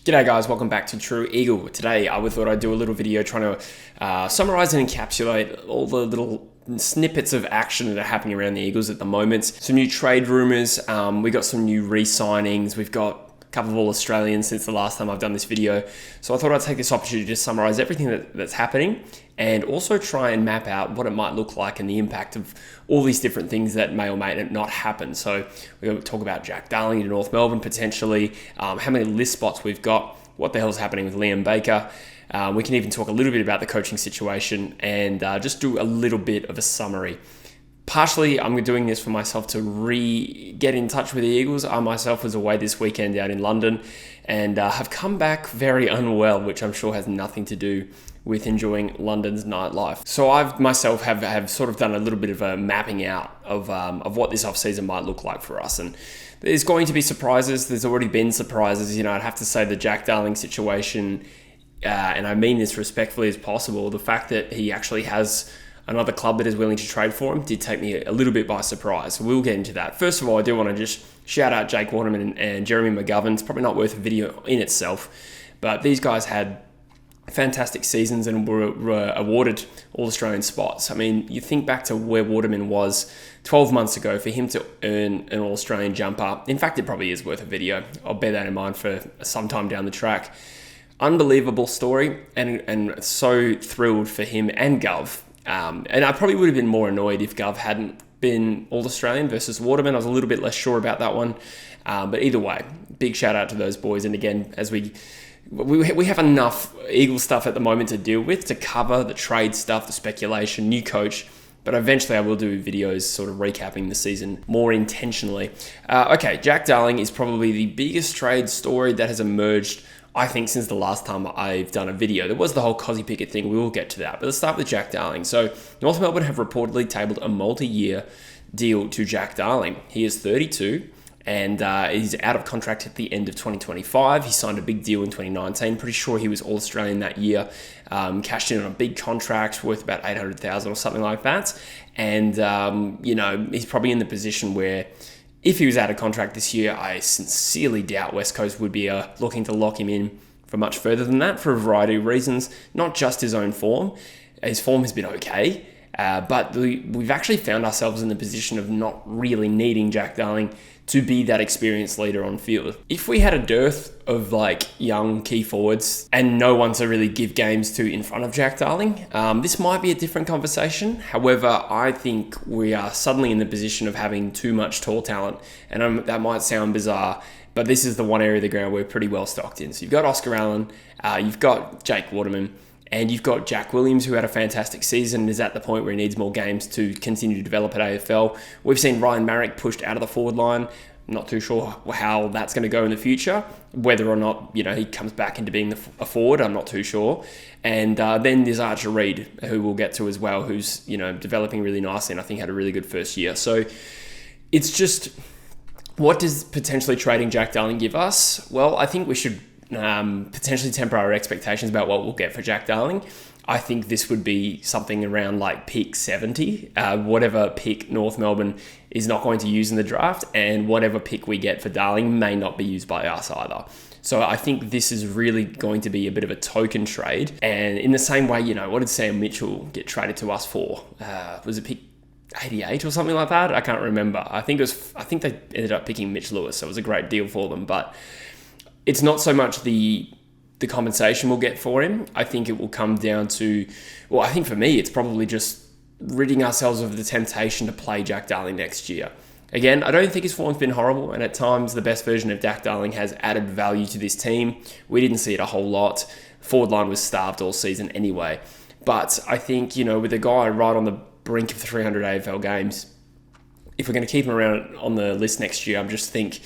G'day guys, welcome back to True Eagle. Today I thought I'd do a little video trying to summarize and encapsulate all the little snippets of action that are happening around the Eagles at the moment. Some new trade rumours, we got some new re-signings, we've got a couple of All-Australians since the last time I've done this video. So I thought I'd take this opportunity to summarize everything that's happening and also try and map out what it might look like and the impact of all these different things that may or may not happen. So we're going to talk about Jack Darling to North Melbourne potentially, how many list spots we've got, what the hell's happening with Liam Baker. We can even talk a little bit about the coaching situation and just do a little bit of a summary. Partially, I'm doing this for myself to get in touch with the Eagles. I myself was away this weekend out in London and have come back very unwell, which I'm sure has nothing to do with enjoying London's nightlife. So I myself have sort of done a little bit of a mapping out of what this off-season might look like for us. And there's going to be surprises. There's already been surprises. I'd have to say the Jack Darling situation, and I mean this respectfully as possible, the fact that he actually has another club that is willing to trade for him did take me a little bit by surprise. So we'll get into that. First of all, I do want to just shout out Jake Waterman and Jeremy McGovern. It's probably not worth a video in itself, but these guys had fantastic seasons and were awarded All-Australian spots. I mean, you think back to where Waterman was 12 months ago, for him to earn an All-Australian jumper. In fact, it probably is worth a video. I'll bear that in mind for some time down the track. Unbelievable story, and so thrilled for him and Gov. And I probably would have been more annoyed if Gov hadn't been All-Australian versus Waterman. I was a little bit less sure about that one. But either way, big shout out to those boys. And again, as we have enough Eagle stuff at the moment to deal with to cover the trade stuff, the speculation, new coach. But eventually I will do videos sort of recapping the season more intentionally. Okay, Jack Darling is probably the biggest trade story that has emerged, I think, since the last time I've done a video. There was the whole Cozzy Pickett thing. We will get to that. But let's start with Jack Darling. So North Melbourne have reportedly tabled a multi-year deal to Jack Darling. He is 32 and he's out of contract at the end of 2025. He signed a big deal in 2019. Pretty sure he was All-Australian that year. Cashed in on a big contract worth about $800,000 or something like that. And, he's probably in the position where if he was out of contract this year, I sincerely doubt West Coast would be looking to lock him in for much further than that for a variety of reasons, not just his own form. His form has been okay, but we've actually found ourselves in the position of not really needing Jack Darling to be that experienced leader on field. If we had a dearth of young key forwards and no one to really give games to in front of Jack Darling, this might be a different conversation. However, I think we are suddenly in the position of having too much tall talent, and that might sound bizarre, but this is the one area of the ground we're pretty well stocked in. So you've got Oscar Allen, you've got Jake Waterman, and you've got Jack Williams, who had a fantastic season and is at the point where he needs more games to continue to develop at AFL. We've seen Ryan Marrick pushed out of the forward line. Not too sure how that's going to go in the future. Whether or not he comes back into being a forward, I'm not too sure. And then there's Archer Reid, who we'll get to as well, who's developing really nicely and I think had a really good first year. So it's just, what does potentially trading Jack Darling give us? Well, I think we should potentially temper our expectations about what we'll get for Jack Darling. I think this would be something around pick 70, whatever pick North Melbourne is not going to use in the draft, and whatever pick we get for Darling may not be used by us either. So I think this is really going to be a bit of a token trade. And in the same way, what did Sam Mitchell get traded to us for? Was it pick 88 or something like that? I can't remember. I think they ended up picking Mitch Lewis, so it was a great deal for them. But it's not so much the compensation we'll get for him. I think it will come down to, I think for me, it's probably just ridding ourselves of the temptation to play Jack Darling next year. Again, I don't think his form's been horrible, and at times the best version of Jack Darling has added value to this team. We didn't see it a whole lot. Forward line was starved all season anyway. But I think, with a guy right on the brink of 300 AFL games, if we're going to keep him around on the list next year, I just think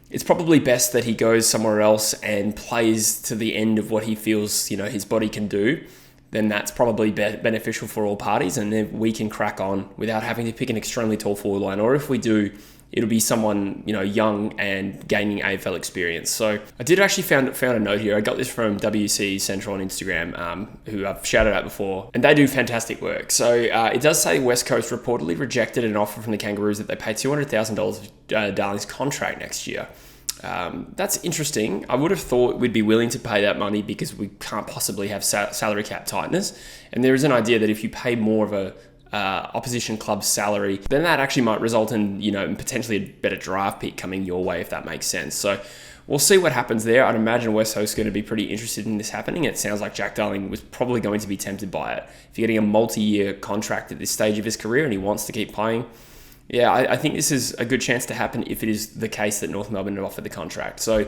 it's probably best that he goes somewhere else and plays to the end of what he feels, his body can do. Then that's probably beneficial for all parties, and then we can crack on without having to pick an extremely tall forward line. Or if we do, it'll be someone, young and gaining AFL experience. So I did actually found a note here. I got this from WC Central on Instagram, who I've shouted out before, and they do fantastic work. So it does say West Coast reportedly rejected an offer from the Kangaroos that they pay $200,000 of Darling's contract next year. That's interesting. I would have thought we'd be willing to pay that money because we can't possibly have salary cap tightness. And there is an idea that if you pay more of a opposition club's salary, then that actually might result in, potentially a better draft pick coming your way, if that makes sense. So we'll see what happens there. I'd imagine West Coast is going to be pretty interested in this happening. It sounds like Jack Darling was probably going to be tempted by it. If you're getting a multi-year contract at this stage of his career and he wants to keep playing, yeah, I think this is a good chance to happen if it is the case that North Melbourne have offered the contract. So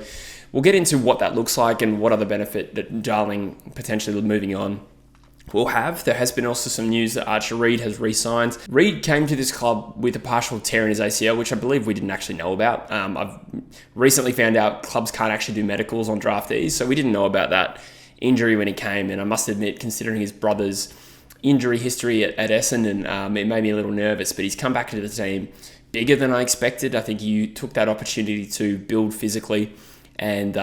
we'll get into what that looks like and what other benefit that Darling potentially moving on will have. There has been also some news that Archer Reid has re-signed. Reid came to this club with a partial tear in his ACL, which I believe we didn't actually know about. I've recently found out clubs can't actually do medicals on draftees, so we didn't know about that injury when he came. And I must admit, considering his brother's injury history at Essendon, it made me a little nervous, but he's come back into the team bigger than I expected. I think he took that opportunity to build physically. And,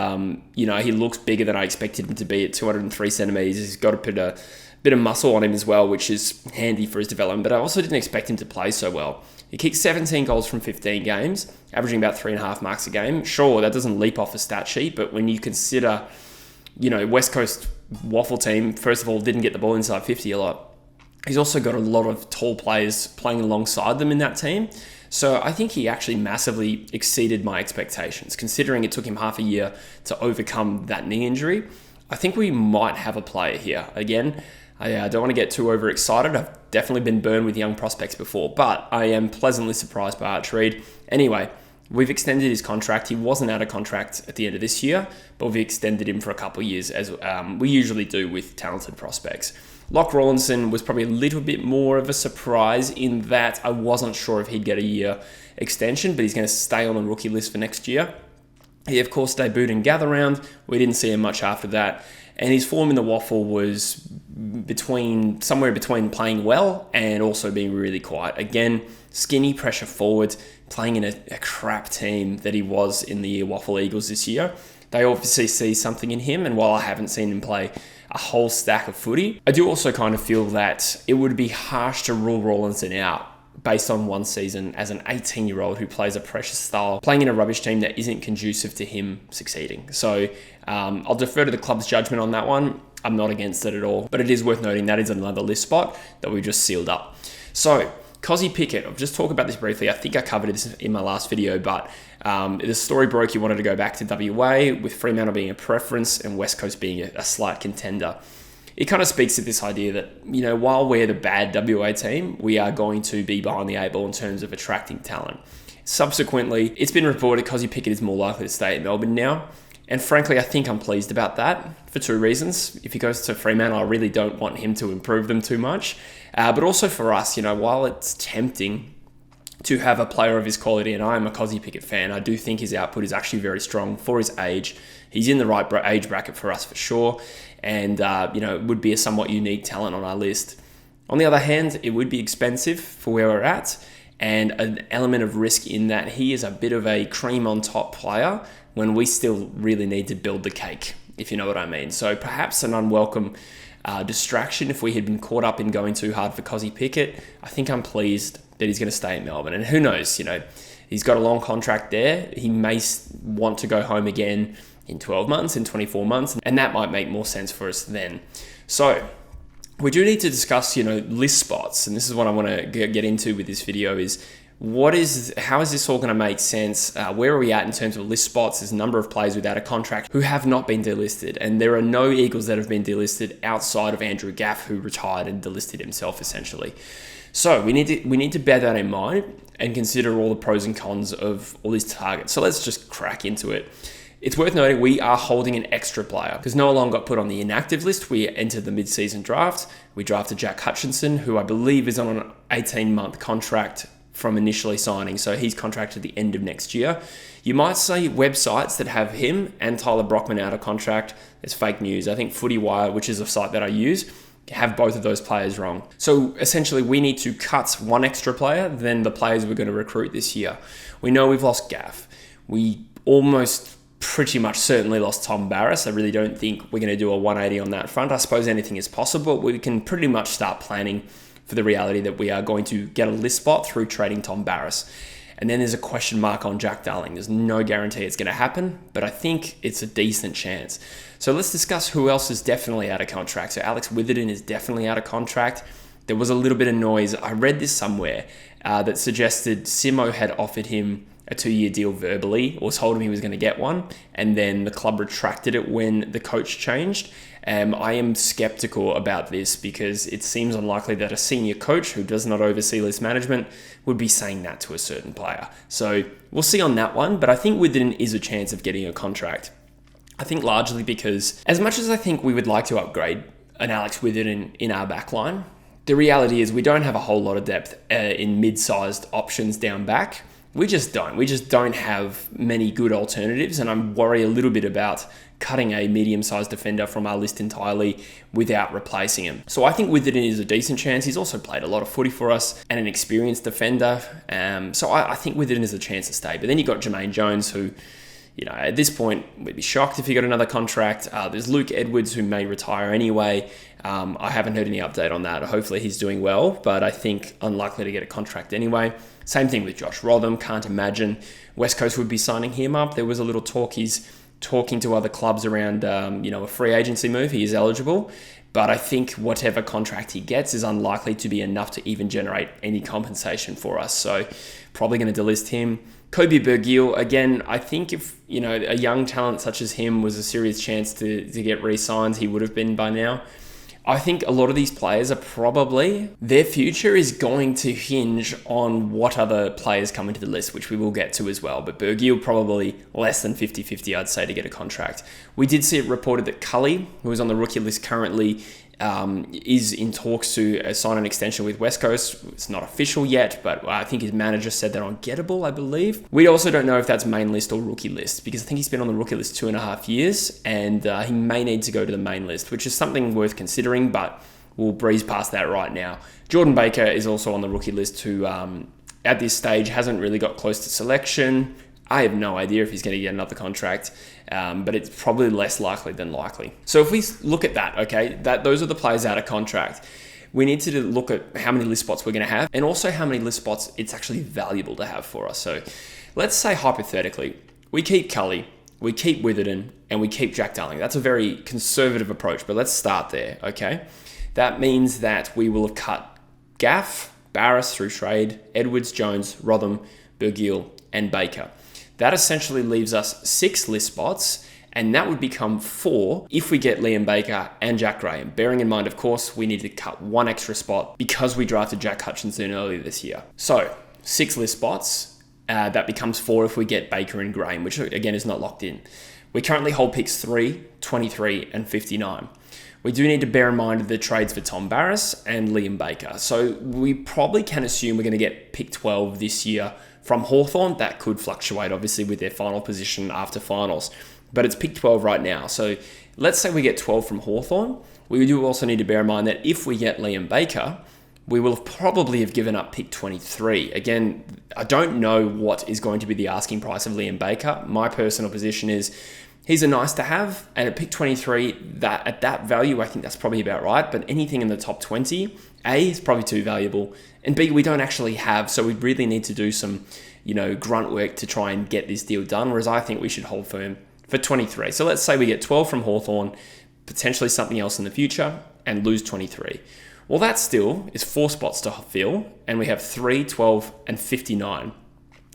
he looks bigger than I expected him to be at 203 centimetres. He's got a bit of muscle on him as well, which is handy for his development. But I also didn't expect him to play so well. He kicked 17 goals from 15 games, averaging about 3.5 marks a game. Sure, that doesn't leap off a stat sheet, but when you consider, West Coast Waffle team, first of all, didn't get the ball inside 50 a lot. He's also got a lot of tall players playing alongside them in that team. So I think he actually massively exceeded my expectations, considering it took him half a year to overcome that knee injury. I think we might have a player here. Again, I don't want to get too overexcited. I've definitely been burned with young prospects before, but I am pleasantly surprised by Archer Reid. Anyway, we've extended his contract. He wasn't out of contract at the end of this year, but we've extended him for a couple of years, as we usually do with talented prospects. Locke Rawlinson was probably a little bit more of a surprise in that I wasn't sure if he'd get a year extension, but he's going to stay on the rookie list for next year. He, of course, debuted in Gather Round. We didn't see him much after that. And his form in the Waffle was somewhere between playing well and also being really quiet. Again, skinny pressure forward, playing in a crap team that he was in the Waffle Eagles this year. They obviously see something in him, and while I haven't seen him play a whole stack of footy, I do also kind of feel that it would be harsh to rule Rawlinson out based on one season as an 18-year-old who plays a precious style, playing in a rubbish team that isn't conducive to him succeeding. So I'll defer to the club's judgment on that one. I'm not against it at all, but it is worth noting that is another list spot that we just sealed up. So Cozzy Pickett, I'll just talk about this briefly. I think I covered this in my last video, but the story broke he wanted to go back to WA, with Fremantle being a preference and West Coast being a slight contender. It kind of speaks to this idea that, while we're the bad WA team, we are going to be behind the eight ball in terms of attracting talent. Subsequently, it's been reported Cozzy Pickett is more likely to stay at Melbourne now. And frankly, I think I'm pleased about that for two reasons. If he goes to Fremantle, I really don't want him to improve them too much. But also for us, while it's tempting to have a player of his quality, and I am a Cozzy Pickett fan, I do think his output is actually very strong for his age. He's in the right age bracket for us for sure. And, it would be a somewhat unique talent on our list. On the other hand, it would be expensive for where we're at, and an element of risk in that he is a bit of a cream on top player when we still really need to build the cake, if you know what I mean. So perhaps an unwelcome distraction if we had been caught up in going too hard for Cozzy Pickett. I think I'm pleased that he's going to stay in Melbourne. And who knows, he's got a long contract there. He may want to go home again in 12 months, in 24 months, and that might make more sense for us then. So we do need to discuss, list spots, and this is what I want to get into with this video is how is this all going to make sense? Where are we at in terms of list spots? There's a number of players without a contract who have not been delisted, and there are no Eagles that have been delisted outside of Andrew Gaff, who retired and delisted himself essentially. So we need to bear that in mind and consider all the pros and cons of all these targets. So let's just crack into it. It's worth noting we are holding an extra player because Noah Long got put on the inactive list. We entered the mid-season draft. We drafted Jack Hutchinson, who I believe is on an 18-month contract from initially signing. So he's contracted the end of next year. You might say websites that have him and Tyler Brockman out of contract is fake news. I think Footy Wire, which is a site that I use, have both of those players wrong. So essentially we need to cut one extra player than the players we're going to recruit this year. We know we've lost Gaff. We almost pretty much certainly lost Tom Barrass. I really don't think we're going to do a 180 on that front. I suppose anything is possible. We can pretty much start planning for the reality that we are going to get a list spot through trading Tom Barrass. And then there's a question mark on Jack Darling. There's no guarantee it's going to happen, but I think it's a decent chance. So let's discuss who else is definitely out of contract. So Alex Witherden is definitely out of contract. There was a little bit of noise. I read this somewhere that suggested Simo had offered him a 2-year deal verbally, or told him he was going to get one, and then the club retracted it when the coach changed. I am skeptical about this because it seems unlikely that a senior coach who does not oversee list management would be saying that to a certain player. So we'll see on that one, but I think Witherden is a chance of getting a contract. I think largely because as much as I think we would like to upgrade an Alex Witherden in our backline, the reality is we don't have a whole lot of depth in mid-sized options down back. We just don't. We just don't have many good alternatives, and I worry a little bit about cutting a medium-sized defender from our list entirely without replacing him. So I think Witherden is a decent chance. He's also played a lot of footy for us and an experienced defender. So I think Witherden is a chance to stay. But then you've got Jermaine Jones, who, you know, at this point, we'd be shocked if he got another contract. There's Luke Edwards, who may retire anyway. I haven't heard any update on that. Hopefully he's doing well, but I think unlikely to get a contract anyway. Same thing with Josh Rotham. Can't imagine West Coast would be signing him up. There was a little talk. He's talking to other clubs around, a free agency move. He is eligible, but I think whatever contract he gets is unlikely to be enough to even generate any compensation for us. So probably going to delist him. Kobe Bergiel, again, I think if, a young talent such as him was a serious chance to get re-signed, he would have been by now. I think a lot of these players are probably, their future is going to hinge on what other players come into the list, which we will get to as well. But Bergiel probably less than 50-50, I'd say, to get a contract. We did see it reported that Cully, who is on the rookie list currently, is in talks to sign an extension with West Coast. It's not official yet, but I think his manager said they're on Gettable, I believe. We also don't know if that's main list or rookie list, because I think he's been on the rookie list 2.5 years, and he may need to go to the main list, which is something worth considering, but we'll breeze past that right now. Jordan Baker is also on the rookie list, who at this stage hasn't really got close to selection. I have no idea if he's going to get another contract, but it's probably less likely than likely. So if we look at that, okay, those are the players out of contract. We need to look at how many list spots we're going to have, and also how many list spots it's actually valuable to have for us. So let's say hypothetically, we keep Cully, we keep Witherden, and we keep Jack Darling. That's a very conservative approach, but let's start there, okay? That means that we will have cut Gaff, Barras through trade, Edwards, Jones, Rotham, Bergiel, and Baker. That essentially leaves us 6 list spots, and that would become 4 if we get Liam Baker and Jack Graham. Bearing in mind, of course, we need to cut 1 extra spot because we drafted Jack Hutchinson earlier this year. So 6 list spots, that becomes 4 if we get Baker and Graham, which again is not locked in. We currently hold picks 3, 23, and 59. We do need to bear in mind the trades for Tom Barras and Liam Baker. So we probably can assume we're going to get pick 12 this year from Hawthorn. That could fluctuate, obviously, with their final position after finals. But it's pick 12 right now. So let's say we get 12 from Hawthorn. We do also need to bear in mind that if we get Liam Baker, we will probably have given up pick 23. Again, I don't know what is going to be the asking price of Liam Baker. My personal position is he's a nice to have, and at pick 23, that at that value, I think that's probably about right. But anything in the top 20, A, is probably too valuable, and B, we don't actually have, so we really need to do some, grunt work to try and get this deal done, whereas I think we should hold firm for 23. So let's say we get 12 from Hawthorn, potentially something else in the future, and lose 23. Well, that still is 4 spots to fill, and we have 3, 12, and 59.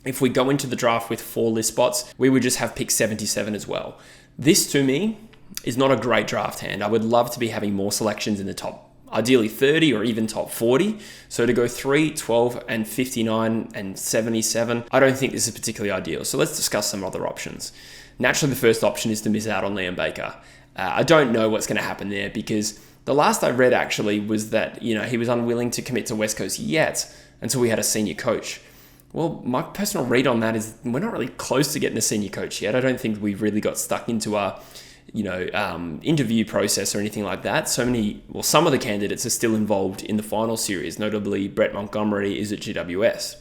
If we go into the draft with 4 list spots, we would just have pick 77 as well. This, to me, is not a great draft hand. I would love to be having more selections in the top, ideally 30 or even top 40. So to go 3, 12, and 59 and 77, I don't think this is particularly ideal. So let's discuss some other options. Naturally, the first option is to miss out on Liam Baker. I don't know what's going to happen there, because the last I read actually was that, he was unwilling to commit to West Coast yet until we had a senior coach. Well, my personal read on that is we're not really close to getting a senior coach yet. I don't think we've really got stuck into our, interview process or anything like that. Some of the candidates are still involved in the final series, notably Brett Montgomery is at GWS.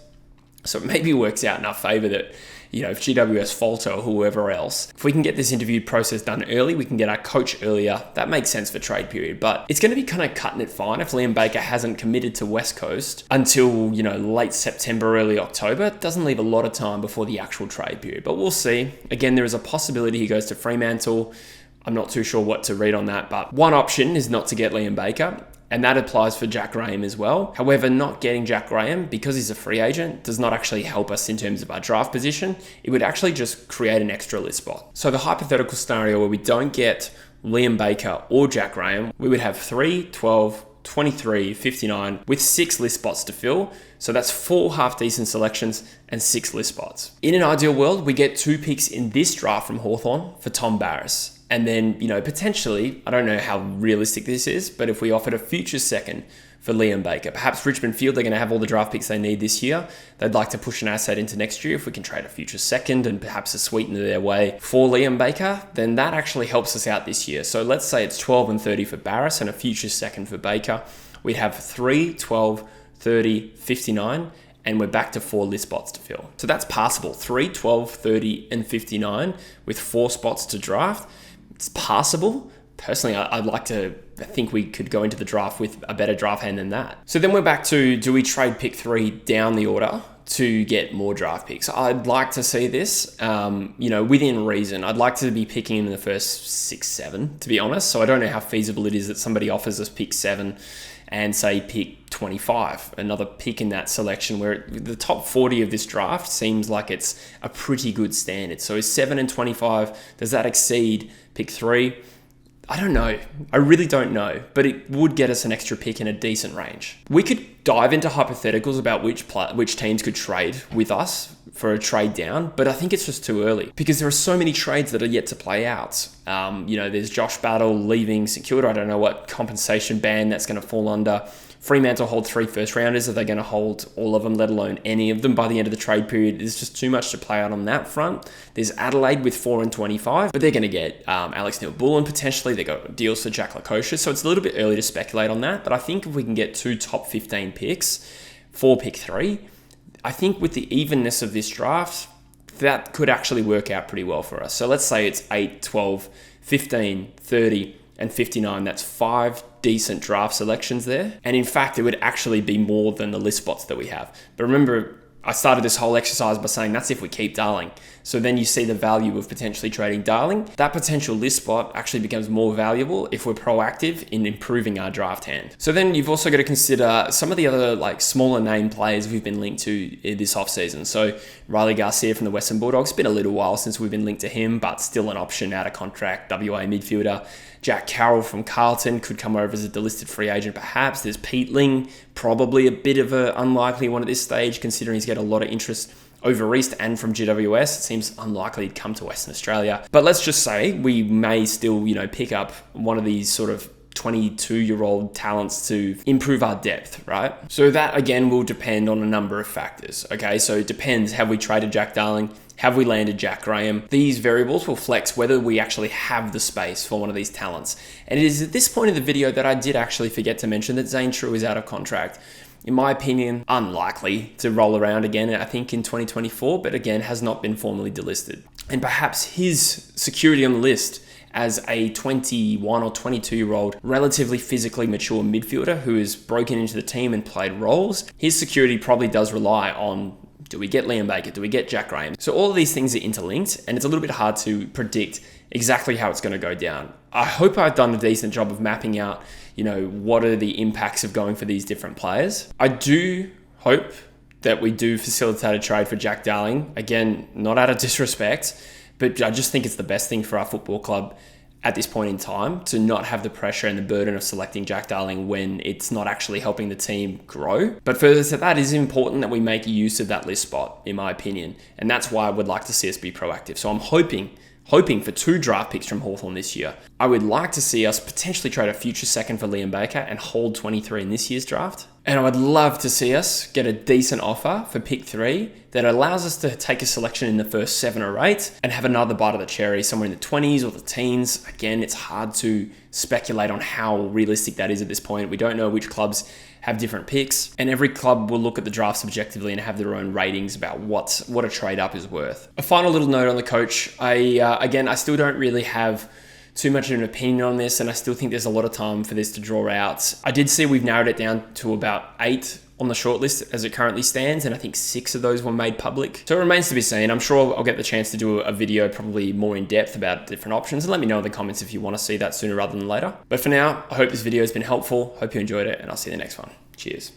So it maybe works out in our favour that, if GWS falter or whoever else. If we can get this interview process done early, we can get our coach earlier, that makes sense for trade period. But it's going to be kind of cutting it fine if Liam Baker hasn't committed to West Coast until, late September, early October. It doesn't leave a lot of time before the actual trade period, but we'll see. Again, there is a possibility he goes to Fremantle. I'm not too sure what to read on that, but one option is not to get Liam Baker, and that applies for Jack Graham as well. However, not getting Jack Graham, because he's a free agent, does not actually help us in terms of our draft position. It would actually just create an extra list spot. So the hypothetical scenario where we don't get Liam Baker or Jack Graham, we would have 3, 12, 23, 59 with 6 list spots to fill. So that's 4 half-decent selections and 6 list spots. In an ideal world, we get 2 picks in this draft from Hawthorn for Tom Barrass. And then, potentially, I don't know how realistic this is, but if we offered a future second for Liam Baker, perhaps Richmond feel they're going to have all the draft picks they need this year. They'd like to push an asset into next year. If we can trade a future second and perhaps a sweetener their way for Liam Baker, then that actually helps us out this year. So let's say it's 12 and 30 for Barrass and a future second for Baker. We'd have 3, 12, 30, 59, and we're back to 4 list spots to fill. So that's passable. 3, 12, 30, and 59 with 4 spots to draft. It's passable. Personally, I'd like to think we could go into the draft with a better draft hand than that. So then we're back to, do we trade pick 3 down the order to get more draft picks? I'd like to see this, within reason. I'd like to be picking in the first 6, 7, to be honest. So I don't know how feasible it is that somebody offers us pick 7 and say pick 25, another pick in that selection, where the top 40 of this draft seems like it's a pretty good standard. So is 7 and 25, does that exceed pick 3? I don't know. I really don't know, but it would get us an extra pick in a decent range. We could dive into hypotheticals about which teams could trade with us for a trade down, but I think it's just too early because there are so many trades that are yet to play out. There's Josh Battle leaving St Kilda. I don't know what compensation band that's going to fall under. Fremantle hold 3 first rounders. Are they going to hold all of them, let alone any of them by the end of the trade period? There's just too much to play out on that front. There's Adelaide with 4 and 25, but they're going to get Alex Neil-Bullen potentially. They got deals for Jack Lukosius, so it's a little bit early to speculate on that. But I think if we can get 2 top 15 picks for pick 3, I think with the evenness of this draft, that could actually work out pretty well for us. So let's say it's 8, 12, 15, 30, and 59. That's 5 decent draft selections there. And in fact, it would actually be more than the list spots that we have. But remember, I started this whole exercise by saying that's if we keep Darling. So then you see the value of potentially trading Darling. That potential list spot actually becomes more valuable if we're proactive in improving our draft hand. So then you've also got to consider some of the other smaller name players we've been linked to this offseason. So Riley Garcia from the Western Bulldogs, it's been a little while since we've been linked to him, but still an option out of contract, WA midfielder. Jack Carroll from Carlton could come over as a delisted free agent perhaps. There's Pete Ling, probably a bit of an unlikely one at this stage considering he's got a lot of interest over East and from GWS. It seems unlikely to come to Western Australia. But let's just say we may still, pick up one of these sort of 22-year-old talents to improve our depth, right? So that, again, will depend on a number of factors, okay? So it depends. Have we traded Jack Darling? Have we landed Jack Graham? These variables will flex whether we actually have the space for one of these talents. And it is at this point in the video that I did actually forget to mention that Zane True is out of contract. In my opinion, unlikely to roll around again, I think, in 2024, but again, has not been formally delisted. And perhaps his security on the list as a 21 or 22-year-old, relatively physically mature midfielder who has broken into the team and played roles, his security probably does rely on, do we get Liam Baker? Do we get Jack Graham? So all of these things are interlinked, and it's a little bit hard to predict exactly how it's going to go down. I hope I've done a decent job of mapping out, what are the impacts of going for these different players. I do hope that we do facilitate a trade for Jack Darling. Again, not out of disrespect, but I just think it's the best thing for our football club at this point in time to not have the pressure and the burden of selecting Jack Darling when it's not actually helping the team grow. But further to that, it is important that we make use of that list spot, in my opinion. And that's why I would like to see us be proactive. So I'm hoping for 2 draft picks from Hawthorn this year. I would like to see us potentially trade a future second for Liam Baker and hold 23 in this year's draft. And I would love to see us get a decent offer for pick 3 that allows us to take a selection in the first 7 or 8 and have another bite of the cherry somewhere in the 20s or the teens. Again, it's hard to speculate on how realistic that is at this point. We don't know which clubs have different picks, and every club will look at the draft subjectively and have their own ratings about what a trade up is worth. A final little note on the coach. I still don't really have too much of an opinion on this, and I still think there's a lot of time for this to draw out. I did see we've narrowed it down to about 8 on the shortlist as it currently stands, and I think 6 of those were made public. So it remains to be seen. I'm sure I'll get the chance to do a video probably more in depth about different options, and let me know in the comments if you want to see that sooner rather than later. But for now, I hope this video has been helpful. Hope you enjoyed it, and I'll see you in the next one. Cheers.